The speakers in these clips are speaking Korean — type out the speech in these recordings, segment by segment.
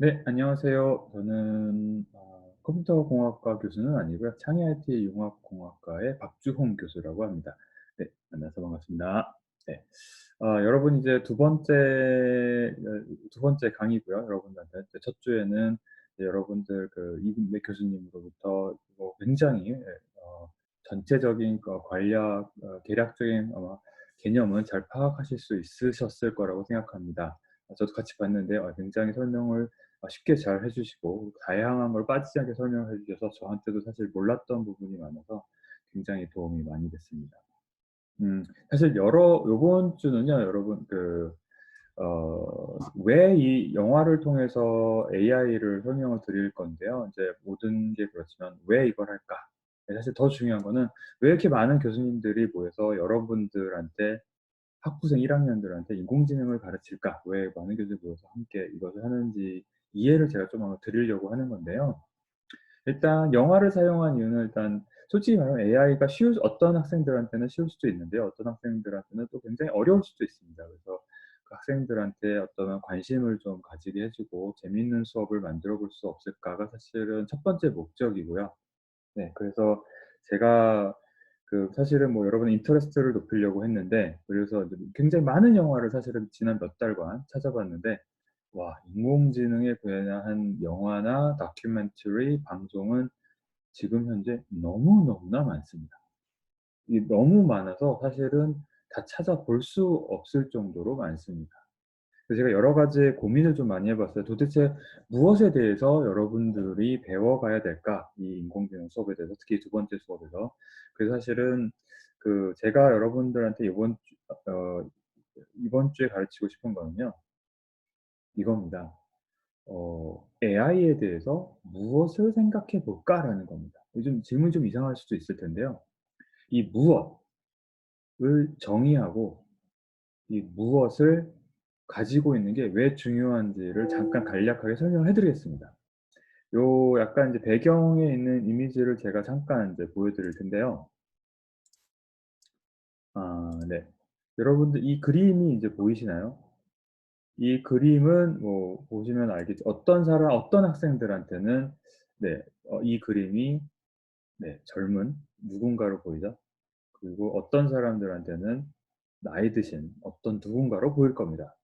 네, 안녕하세요. 저는 컴퓨터공학과 교수는 아니고요. 창의 IT 융합공학과의 박주홍 교수라고 합니다. 네, 만나서 반갑습니다. 네. 여러분 이제 두 번째 강의고요. 여러분들한테 이제 첫 주에는 이제 여러분들 이금배 교수님으로부터 굉장히 전체적인 관략 대략적인 개념은 잘 파악하실 수 있으셨을 거라고 생각합니다. 저도 같이 봤는데 굉장히 설명을 쉽게 잘 해 주시고 다양한 걸 빠지지 않게 설명해 주셔서 저한테도 사실 몰랐던 부분이 많아서 굉장히 도움이 많이 됐습니다. 사실 요번 주는요, 여러분 왜 이 영화를 통해서 AI를 설명을 드릴 건데요. 인제 모든 게 그렇지만 '왜 이걸 할까?' 사실 더 중요한 거는 왜 이렇게 많은 교수님들이 모여서 여러분들한테 학부생 1 학년들한테 인공지능을 가르칠까? 왜 많은 교수들이 모여서 함께 이것을 하는지 이해를 제가 좀 드리려고 하는 건데요. 일단 영화를 사용한 이유는 일단 솔직히 말하면 AI가 어떤 학생들한테는 쉬울 수도 있는데요. 어떤 학생들한테는 또 굉장히 어려울 수도 있습니다. 그래서 그 학생들한테 어떤 관심을 좀 가지게 해 주고 재미있는 수업을 만들어 볼 수 없을까가 사실은 첫 번째 목적이고요. 네. 그래서 제가 사실은 여러분의 인터레스트를 높이려고 했는데, 그래서 이제 굉장히 많은 영화를 사실은 지난 몇 달간 찾아봤는데, 와, 인공지능에 관한 영화나 다큐멘터리 방송은 지금 현재 너무너무나 많습니다. 이게 너무 많아서 사실은 다 찾아볼 수 없을 정도로 많습니다. 그래서 제가 여러 가지 고민을 좀 많이 해 봤어요. 도대체 무엇에 대해서 여러분들이 배워가야 될까? 이 인공지능 수업에 대해서, 특히 두 번째 수업에서. 그래서 사실은 제가 여러분들한테 이번 주에 가르치고 싶은 거는요, 이겁니다. 'AI에 대해서 무엇을 생각해 볼까?'라는 겁니다. 요즘 질문이 좀 이상할 수도 있을 텐데요. 이 무엇을 정의하고 이 무엇을 가지고 있는 게 왜 중요한지를 잠깐 간략하게 설명해 드리겠습니다. 약간 이제 배경에 있는 이미지를 제가 잠깐 이제 보여 드릴 텐데요. 네. 여러분들 이 그림이 이제 보이시나요? 이 그림은 보시면 알겠지, 어떤 학생들한테는, 네, 이 그림이, 네, 젊은 누군가로 보이죠. 그리고 어떤 사람들한테는 나이 드신 어떤 누군가로 보일 겁니다.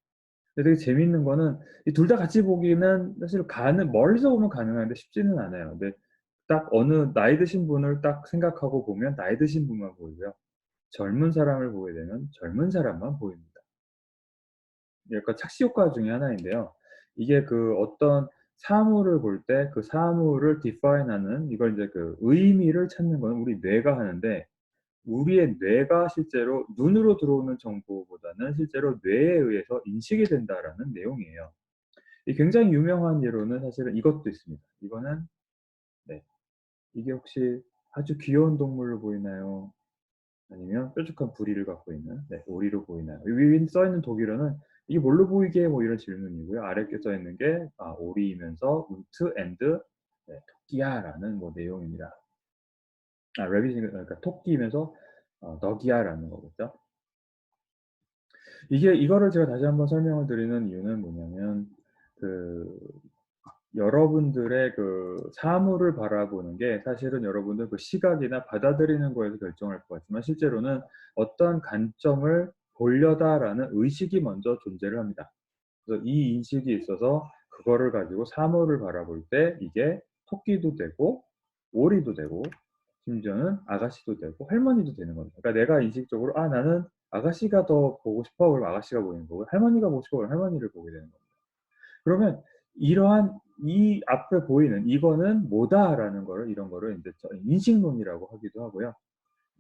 근데 되게 재밌는 거는 이 둘 다 같이 보기는 사실 멀리서 보면 가능한데 쉽지는 않아요. 근데 딱 어느 나이 드신 분을 딱 생각하고 보면 나이 드신 분만 보이고요. 젊은 사람을 보게 되면 젊은 사람만 보입니다. 약간 착시 효과 중에 하나인데요. 이게 어떤 사물을 볼 때 그 사물을 define 하는, 이걸 이제 의미를 찾는 거는 우리 뇌가 하는데, 우리의 뇌가 실제로 눈으로 들어오는 정보보다는 실제로 뇌에 의해서 인식이 된다라는 내용이에요. 이 굉장히 유명한 예로는 사실은 이것도 있습니다. 이거는, 네, 이게 혹시 아주 귀여운 동물로 보이나요? 아니면 뾰족한 부리를 갖고 있는, 네, 오리로 보이나요? 이 위에 써 있는 독일어는 "이게 뭘로 보이게?" 이런 질문이고요. 아래 께 써 있는 게 오리이면서 "und and", 네, 토끼야라는 내용입니다. rabbit이 그러니까 토끼이면서 덕이야라는 거겠죠. 이거를 제가 다시 한번 설명을 드리는 이유는 뭐냐면, 그 여러분들의 사물을 바라보는 게 사실은 여러분들 시각이나 받아들이는 거에서 결정할 것 같지만, 실제로는 어떠한 관점을 보려다라는 의식이 먼저 존재를 합니다. 그래서 이 인식이 있어서 그거를 가지고 사물을 바라볼 때 이게 토끼도 되고 오리도 되고 심지어는 아가씨도 되고 할머니도 되는 겁니다. 그러니까 내가 인식적으로 '아, 나는 아가씨가 더 보고 싶어.' 그러면 아가씨가 보이는 거고, 할머니가 보고 싶어 그러면 할머니를 보게 되는 겁니다. 그러면 이러한 이 앞에 보이는 '이거는 뭐다.'라는 거를, 이런 거를 인제 인식론이라고 하기도 하고요.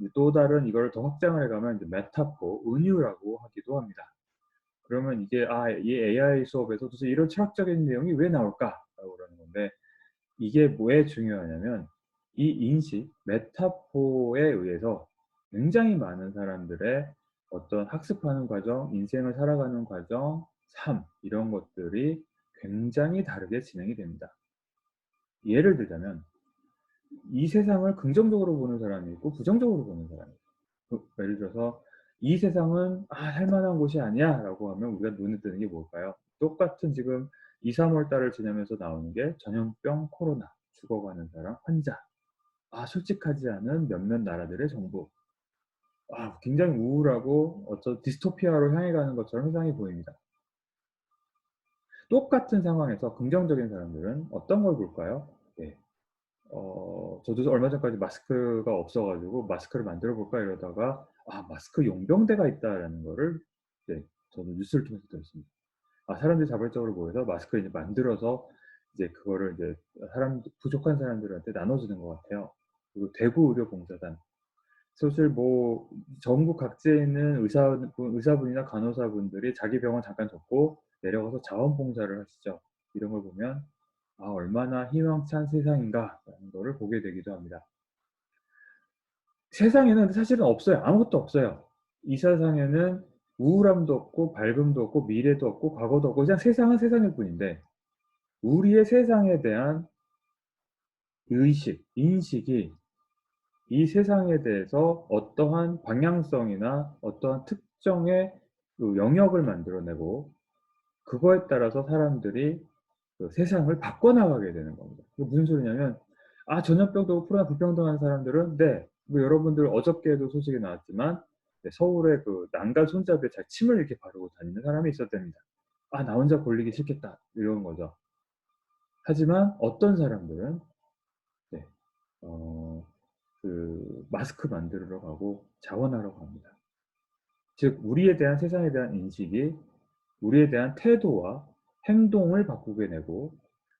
이제 또 다른 이거를 더 확장을 해 가면 이제 메타포, 은유라고 하기도 합니다. 그러면 이게 이 AI 수업에서 도대체 이런 철학적인 내용이 왜 나올까라고 그러는 건데, 이게 왜 중요하냐면 이 인식, 메타포에 의해서 굉장히 많은 사람들의 어떤 학습하는 과정, 인생을 살아가는 과정, 삶, 이런 것들이 굉장히 다르게 진행이 됩니다. 예를 들자면 이 세상을 긍정적으로 보는 사람이 있고 부정적으로 보는 사람이 있어요. 예를 들어서 '이 세상은 할 만한 곳이 아니야.'라고 하면 우리가 눈에 뜨는 게 뭘까요? 똑같은 지금 2-3 월 달을 지나면서 나오는 게 전염병 코로나, 죽어가는 사람, 환자, 솔직하지 않은 몇몇 나라들의 정부. 굉장히 우울하고 어떤 디스토피아로 향해 가는 것처럼 세상이 보입니다. 똑같은 상황에서 긍정적인 사람들은 어떤 걸 볼까요? 네. 저도 얼마 전까지 마스크가 없어 가지고 '마스크를 만들어 볼까?' 이러다가 '마스크 용병대가 있다.'라는 거를, 네, 저는 뉴스를 통해서 들었습니다. 사람들이 자발적으로 모여서 마스크를 이제 만들어서 이제 그거를 이제 부족한 사람들한테 나눠주는 것 같아요. 그리고 대구의료봉사단, 사실 뭐 전국 각지에 있는 의사분이나 간호사분들이 자기 병원 잠깐 접고 내려가서 자원봉사를 하시죠. 이런 걸 보면 '얼마나 희망찬 세상인가.'라는 거를 보게 되기도 합니다. 세상에는 사실은 없어요. 아무것도 없어요. 이 세상에는 우울함도 없고 밝음도 없고 미래도 없고 과거도 없고 그냥 세상은 세상일 뿐인데, 우리의 세상에 대한 의식, 인식이 이 세상에 대해서 어떠한 방향성이나 어떠한 특정의 그 영역을 만들어 내고, 그거에 따라서 사람들이 그 세상을 바꿔나가게 되는 겁니다. 그게 무슨 소리냐면, 전염병도 오고 코로나 불평등한 사람들은, 네, 뭐 여러분들 어저께도 소식이 나왔지만, 네, 서울에 그 난간 손잡이에 잘 침을 이렇게 바르고 다니는 사람이 있었답니다. '나 혼자 걸리기 싫겠다.' 이런 거죠. 하지만 어떤 사람들은, 네, 어 마스크 만들러 가고 자원하러 갑니다. 즉 우리에 대한 세상에 대한 인식이 우리에 대한 태도와 행동을 바꾸게 되고,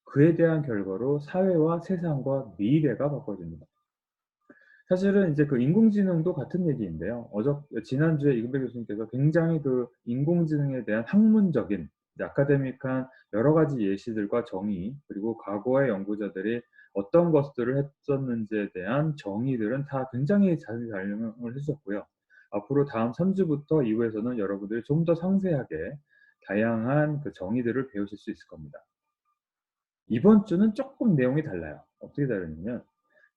그에 대한 결과로 사회와 세상과 미래가 바꿔집니다. 사실은 이제 그 인공지능도 같은 얘기인데요. 지난주에 이근배 교수님께서 굉장히 그 인공지능에 대한 학문적인, 이제 아카데믹한 여러 가지 예시들과 정의, 그리고 과거의 연구자들이 어떤 것들을 했었는지에 대한 정의들은 다 굉장히 자세히 설명을 해 주셨고요. 앞으로 다음 3 주부터 2 부에서는 여러분들이 좀 더 상세하게 다양한 그 정의들을 배우실 수 있을 겁니다. 이번 주는 쪼끔 내용이 달라요. 어떻게 다르냐면,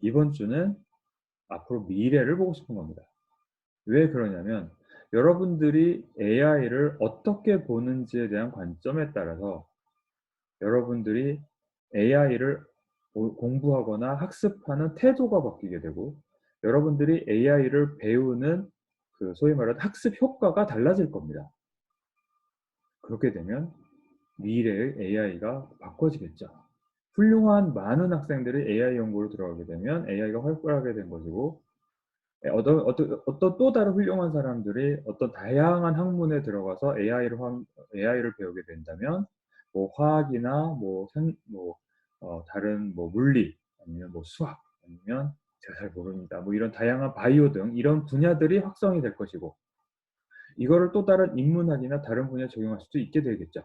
이번 주는 앞으로 미래를 보고 싶은 겁니다. 왜 그러냐면, 여러분들이 AI를 어떻게 보는지에 대한 관점에 따라서 여러분들이 AI를 공부하거나 학습하는 태도가 바뀌게 되고, 여러분들이 AI를 배우는 그 소위 말하는 학습 효과가 달라질 겁니다. 그렇게 되면 미래의 AI가 바꿔지겠죠. 훌륭한 많은 학생들이 AI 연구로 들어가게 되면 AI가 활발하게 된 것이고, 어떤 또 다른 훌륭한 사람들이 어떤 다양한 학문에 들어가서 AI를 배우게 된다면, 뭐 화학이나 다른 뭐 물리, 아니면 뭐 수학, 아니면 제가 잘 모릅니다. 뭐 이런 다양한 바이오 등 이런 분야들이 확성이 될 것이고, 이거를 또 다른 인문학이나 다른 분야에 적용할 수도 있게 되겠죠.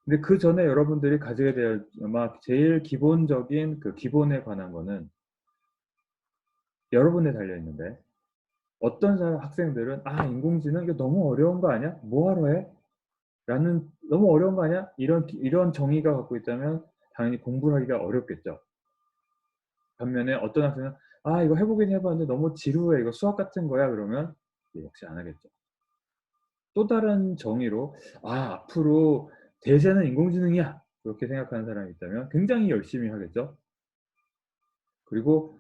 근데 그전에 여러분들이 가지게 될 아마 제일 기본적인 그 기본에 관한 거는 여러분에 달려 있는데, 어떤 학생들은 '인공지능 이거 너무 어려운 거 아니야? 뭐 하러 해?' 라는 '너무 어려운 거 아니야?' 이런 정의가 갖고 있다면 당연히 공부를 하기가 어렵겠죠. 반면에 어떤 학생은 '이거 해 보긴 해 봤는데 너무 지루해. 이거 수학 같은 거야.' 그러면 역시 안 하겠죠. 또 다른 정의로 '앞으로 대세는 인공지능이야.' 그렇게 생각하는 사람이 있다면 굉장히 열심히 하겠죠. 그리고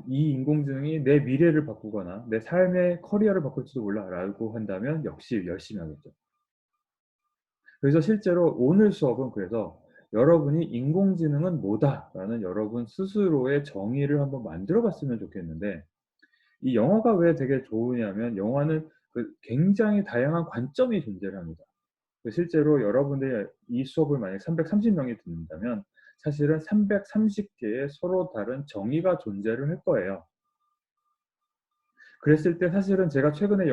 '이 인공지능이 내 미래를 바꾸거나 내 삶의 커리어를 바꿀지도 몰라.'라고 한다면 역시 열심히 하겠죠. 그래서 실제로 오늘 수업은, 그래서 여러분이 '인공지능은 뭐다.'라는 여러분 스스로의 정의를 한번 만들어 봤으면 좋겠는데, 이 영어가 왜 되게 좋으냐면, 영어는 그 굉장히 다양한 관점이 존재를 합니다. 실제로 여러분들이 이 수업을 만약에 330 명이 듣는다면 사실은 330 개의 서로 다른 정의가 존재를 할 거예요. 그랬을 때 사실은 제가 최근에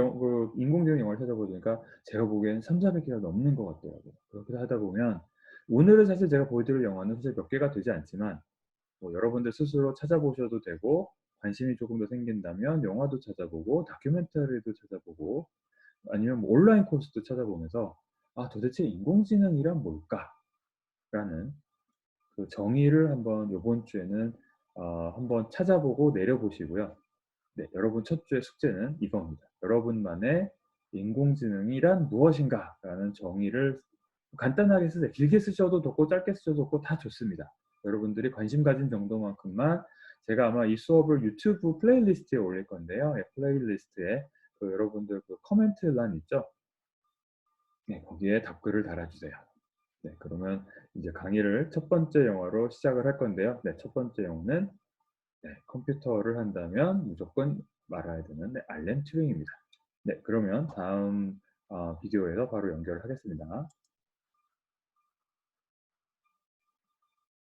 인공지능 영화를 찾아보니까 제가 보기에는 300-400 개가 넘는 것 같더라고요. 그렇게 하다 보면 오늘은 사실 제가 보여드릴 영화는 사실 몇 개가 되지 않지만, 뭐 여러분들 스스로 찾아보셔도 되고, 관심이 조금 더 생긴다면 영화도 찾아보고 다큐멘터리도 찾아보고, 아니면 뭐 온라인 코र्스도 찾아보면서 '도대체 인공지능이란 뭘까?'라는 그 정의를 한번 요번 주에는 한번 찾아보고 내려보시고요. 네, 여러분 첫 주의 숙제는 이겁니다. 여러분만의 인공지능이란 무엇인가라는 정의를 간단하게 쓰세요. 길게 쓰셔도 좋고 짧게 쓰셔도 좋고 다 좋습니다. 여러분들이 관심 가진 정도만큼만. 제가 아마 이 수업을 유튜브 플레이리스트에 올릴 건데요. 예, 플레이리스트에 여러분들 코멘트란 있죠? 네, 거기에 답글을 달아주세요. 네, 그러면 이제 강의를 첫 번째 영어로 시작을 할 건데요. 네, 첫 번째 영어는 네, 컴퓨터를 한다면 무조건 말아야 되는 네, 알렌 튜링입니다. 네, 그러면 다음 비디오에서 바로 연결을 하겠습니다.